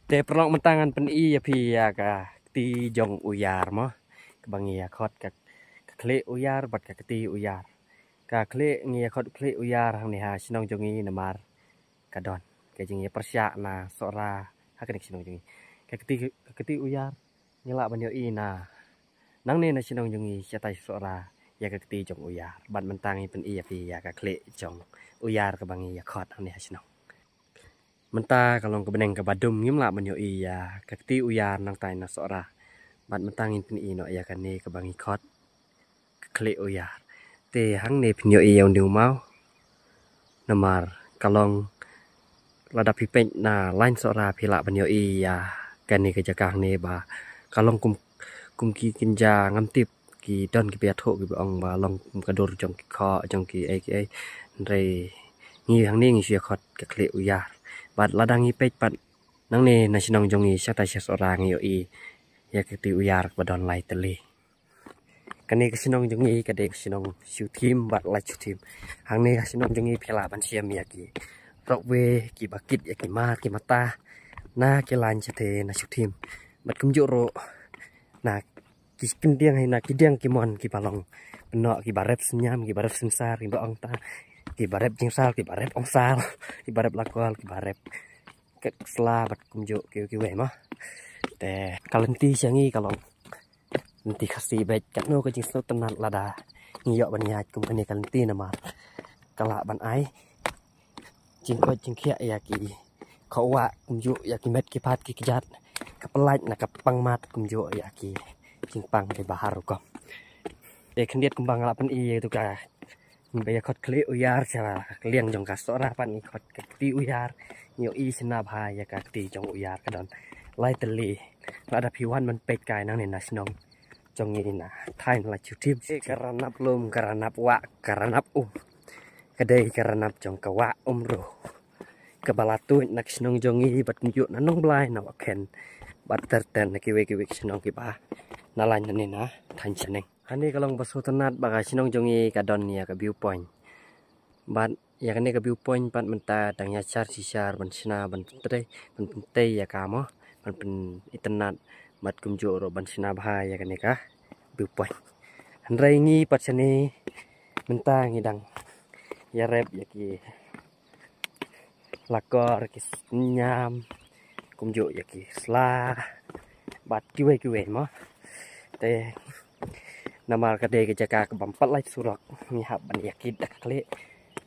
Te perlong mentangan pen iya pi ya ka ti jong uyar mo kebangi ya khot ka kle uyar bat ka ti uyar ka kle ngi khot kle uyar hang ni ha sinong jongi namar kadon ke jingi persya na sora haknik sinong jongi ka keti uyar nyela banyo ina nang ne na sinong jongi chatai sora ya ka ti jong uyar bat mentangi pen iya pi ya ka kle jong uyar kebangi ya khot hang ni ha sinong mentah kalau kebeneng ke badum ngim lah menyo iya kakti uyar nang tai na sora bat mentangin pin ino ya kan ne ke bangi khot kle uyar te hang ne pin yo iya undiu mau namar kalong lada pipeng na lain sora pila menyo iya kan ne ke jakang ne ba kalong kum ki kinja ngamtip ki don ki piat ho ki ong ba long kador jong ki kho jong ki ai re ngi hang ne ngi sia khot ke kle uyar bat ladang ipek pat nang ne na sinong jongi sata seorang yo i ya keti uyar badon lai teli kane ke sinong jongi kade ke sinong siu tim bat lai siu tim hang ne sinong jongi phela ban siam ya ki rok we ki bakit ya ki mar ki mata na ke lan chete na siu tim bat kum joro na ki kendiang hai na ki diang ki mon ki palong no ki barep senyam ki barep sensar ki ong ta ki barep jingsal ki barep ongsal ki barep lakol ki barep ke selabat kumjo ki we mah te kalenti changi kalong nanti kasih baik kat no ke jingso tenan lada ngiyok ban yat kum kene kalenti nama kala ban ai jingko jingkia ya ki khawa kumjo ya ki met ki pat ki kijat kapelaj na kapang mat kumjo ya ki jingpang ke bahar ko te kendiat kumbang la pan i tu ka bây khot kle uyar cha liang jong ka sora pan ni khot ti uyar nyo i sina bha ya ka ti jong uyar ka don lai teli la da piwan man pet kai nang ne na snong jong ni na thai la chu tim karanap lum karanap wa karanap kadai karanap jong ka wa ro ka balatu nak snong jong i bat nyu na nong blai na wa ken bat ter ten ki we snong ki ba na lan ne na than chaneng Ani kalau basu tenat bagai sinong jongi kadon ya ke viewpoint. Bat ya kan ke viewpoint pat menta tangnya char sisar ban sina ban tei ya kamo ban pen internet bat kumjo ro ban sina bha ya kan ka viewpoint. Handrai ngi pat sini menta ngidang ya rep ya ki lakor ki nyam kumjo ya ki sla bat kiwe mo. Te nama kade ke jaka ke bampat lai surak ni hab ban yakit dak kle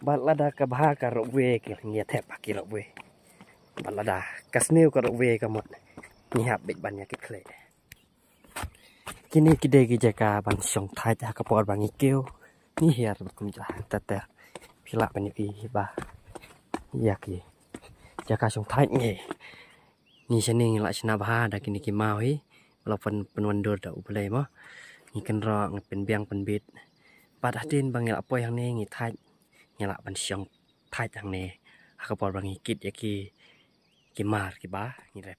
bal lada ka bha ka ro we ke ngia thep ki ro we bal lada kasneu ka ro we ka mot ni hab bek ban yakit kle kini kide ke jaka ban song thai ja ka por bang ikeu ni her kum ja tater phila ban yi ba yaki jaka song thai nge ni sening la sina bha da kini ki mau hi lo penwandur da uple mo ni kan roเป็นเบียงเป็นบิดปัดดินบางอย่างป่วยทางนี้งีทายนี่ละบันชงทายทางนี้หากปอดบางงีกิดยากีมาร์กีบ้านี่แหละ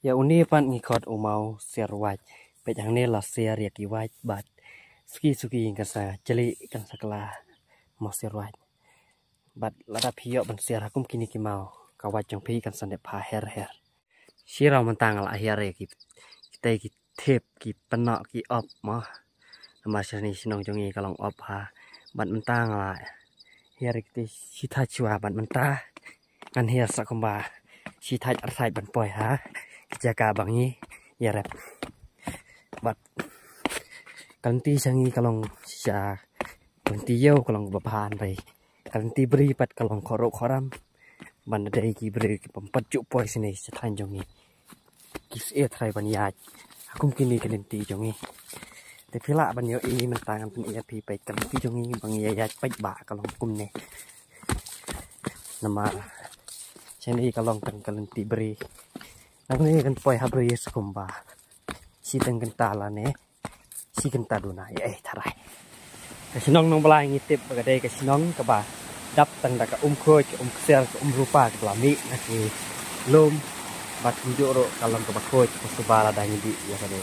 อย่าอุนี้ปันงีคอดอุเมาเสียรวัดไปทางนี้ละเสียเรียกีวัดบัดสกีสุกีกันซาจลิกันสักลาเมาเสียรวัดบัดระดับพิโยบันเสียรักุมกินิกีเมากวัดจงพีกันสันเดพาเฮร์ชีเรามันต่างละเฮียเรียกีเตกิเทปกีปนอกกีอบมามาชนิดน้องจงงี้ก็ลองอบพาบัดมันตั้งละเฮียริกติชิทัชวาบัดมันตางันเฮียสักคมบาชิทัชอะไรบันปล่อยฮะกิจการบางนี้เฮียแรบบัดกันตีชงี้ก็ลองชากันตีเย้าก็ลองบพานไปกันตีบรีปัดก็ลองขอรขอรำบันได้กีบรีกีปมปัจจุปล่อยสิเนสทันจงงี้กิสเอทไรบัญญัติaku mungkin ni kalenti jongi tapi lah banyak ini mentangan pun ia pi baik kalenti jongi bang ia ya baik ba kalau kum ne nama sini kalau kan kalenti beri nanti kan poi habri sekumba si tengkan tala ne si kenta duna tarai kesinong nong belai ngitip bagai kesinong keba dap tang dak khoi ksel rupa ke lami nak lom bat joro kalau ke bakoi ke subala dan di ya kade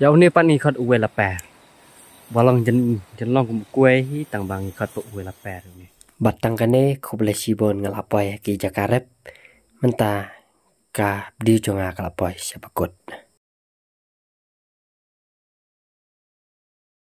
Jauh ni pan ni khot uwe la per. Balong jen long kue hi tang bang khot po uwe la per ni. Batang kane khoble sibon ngalapoy ki jakarep menta ka di jonga kalapoy siapakot.